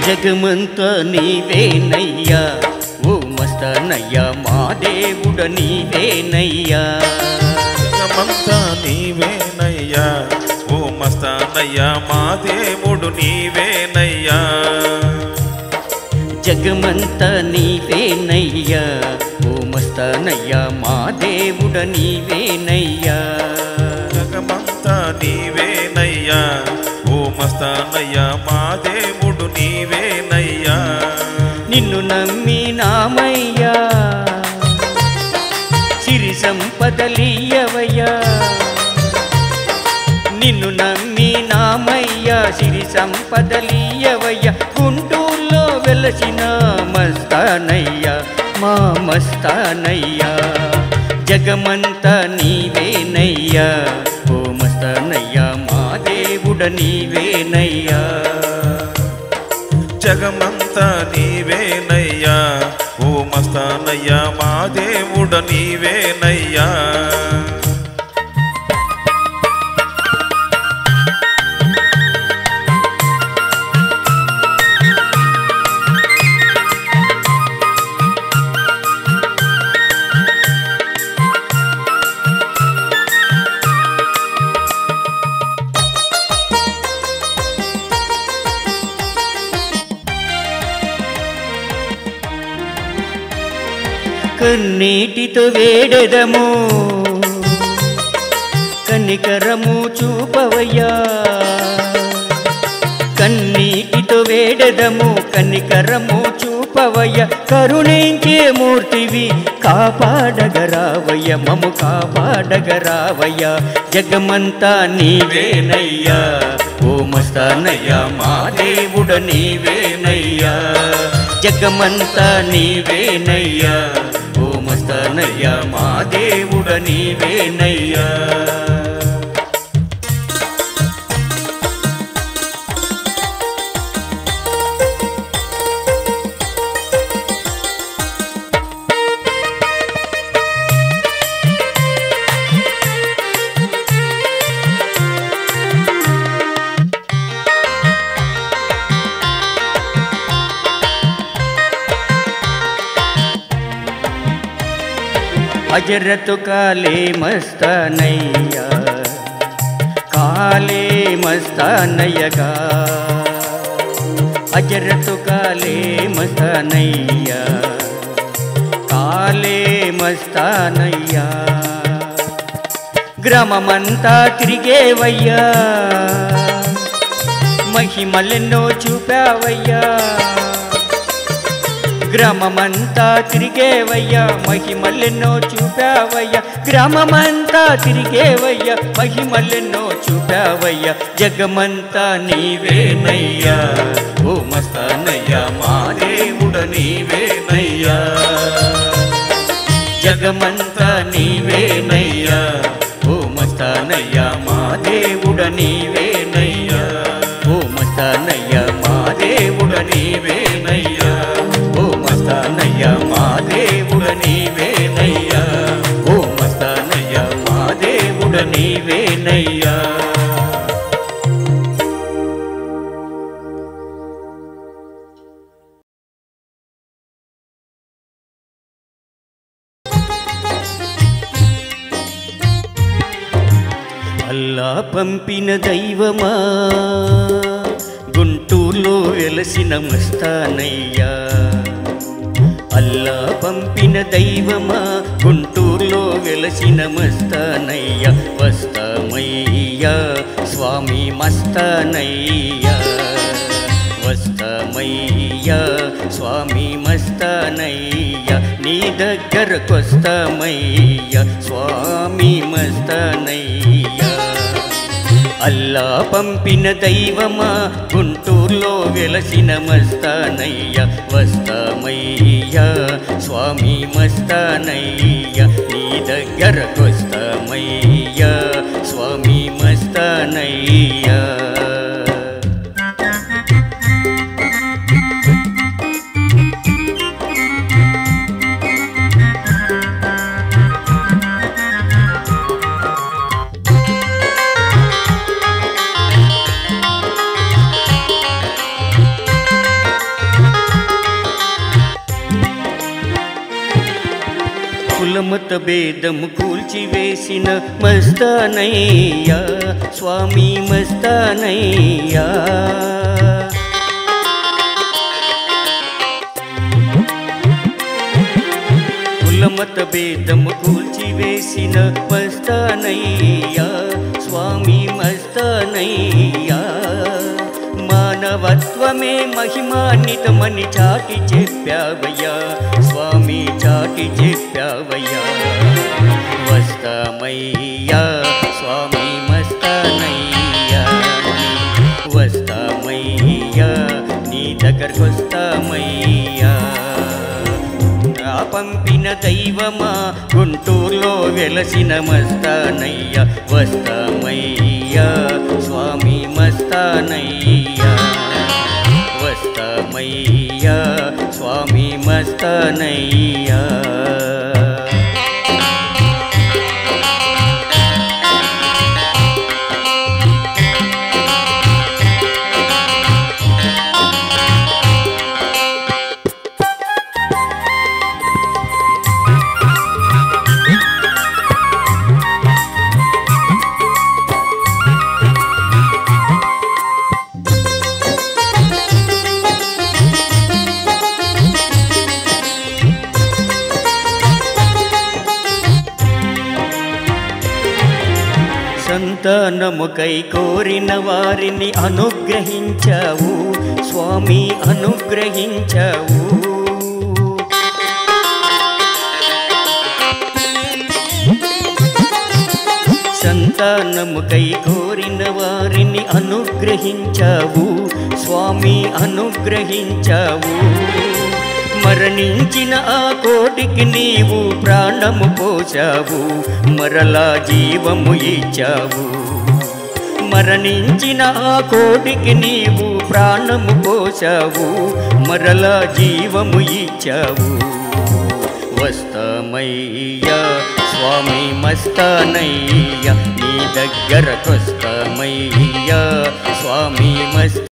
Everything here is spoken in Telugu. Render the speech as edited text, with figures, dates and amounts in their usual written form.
జగమంతా నీవేనయ్యా ఓ మస్తానయ్యా మా దేవుడ నీవేనయ్యా జగమంతా నీవేనయ్యా ఓ మస్తానయ్యా మా దేవుడు నీవేనయ్యా జగమంతా నీవేనయ్యా ఓ మస్తానయ్యా మా దేవుడ నీవేనయ్యా జగమంతా నీవేనయ్యా ఓ మస్తానయ్యా మా దేవుడు నీవేనయ్యా నిన్ను నమ్మినామయ్యా సిరి సంపదలియవయ్యా నిన్ను నమ్మినామయ్యా సిరి సంపదలియవయ్యా గుంటూరులో వెలసిన మస్తానయ్యా మా మస్తానయ్యా జగమంతా నీవేనయ్యా ఓ మస్తానయ్యా మా దేవుడ నీవేనయ్యా జగమంతా నీవేనయ్యా ఓ మస్తానయ్యా మా దేవుడు నీవేనయ్యా కన్నీటితో వేడెదము కనికరము చూపవయ్యా కన్నీటితో వేడెదము కనికరము చూపవయ్యా కరుణించే మూర్తివి కాపాడగరావయ్య మము కాపాడగరావయ్యా జగమంతా నీవేనయ్యా ఓ మస్తానయ్యా మా దేవుడ నీవేనయ్యా జగమంతా నీవేనయ్యా ఓ మస్తానయ్యా మా దేవుడ నీవేనయ్యా हजरत काले मस्तानैया काले मस्तानयगा हजरत काले मस्तानैया काले मस्तानయ్యా గ్రామమంతా తిరిగేవయ్యా మహిమలెన్నో చూపావయ్యా గ్రామమంతా తిరిగేవయ్యా మహిమలెన్నో చూపావయ్యా గ్రామమంతా తిరిగేవయ్యా మహిమలెన్నో చూపావయ్యా జగమంతా నీవేనయ్యా ఓ మస్తానయ్యా మా దేవుడ నీవేనయ్యా జగమంతా నీవేనయ్యా ఓ మస్తానయ్యా మా దేవుడ నీవేనయ్యా ఓ మస్తానయ్యా మా దేవుడ నీవేనయ్యా ఓ మస్తానయ్యా మా దేవుడ నీవేనయ్యా ఓ మస్తానయ్యా మా దేవుడ నీవేనయ్యా అల్లా పంపిన దైవమా గుంటూరులో వెలసిన మస్తానయ్యా అల్లా పంపిన దైవమా గుంటూరులో వెలసిన మస్తానయ్యా వస్తామయ్యా స్వామి మస్తానయ్యా వస్తామయ్యా స్వామి మస్తానయ్యా నీ దగ్గరకొస్తామయ్యా స్వామి మస్తానయ్యా అల్లా పంపిన దైవమా గుంటూరులో వెలసిన మస్తానయ్యా వస్తామయ్యా స్వామి మస్తానయ్యా నీ దగ్గరకొస్తామయ్యా స్వామి మస్తానయ్యా కులమత భేదము కూల్చివేసిన మస్తానయ్యా స్వామి మస్తానయ్యా. కులమత భేదము కూల్చివేసిన మస్తానయ్యా స్వామి మస్తానయ్యా. మానవత్వమే మహిమాన్వితమని చాటి చెప్పావయ్యా స్వామి చాటి చెప్పావయ్యా. వస్తామయ్యా స్వామి మస్తానయ్యా వస్తామయ్యా నీ దగ్గరకొస్తామయ్యా. పంపిన దైవమా గుంటూరులో వెలసిన మస్తానయ్యా వస్తామయ్యా స్వామి మస్తానయ్యా వస్తామయ్యా స్వామి మస్తానయ్యా. సంతానముకై కోరిన వారిని అనుగ్రహించావు స్వామి అనుగ్రహించావు. సంతానముకై కోరిన వారిని అనుగ్రహించావు స్వామి అనుగ్రహించావు. మరణించిన ఆ కోటికి నీవు ప్రాణము పోశావు మరలా జీవము ఇచ్చావు. మరణించిన ఆ కోటికి నీవు ప్రాణము పోశావు మరలా జీవము ఇచ్చావు. వస్తామయ్యా స్వామి మస్తానయ్యా నీ దగ్గరకొస్తామయ్యా స్వామి మస్త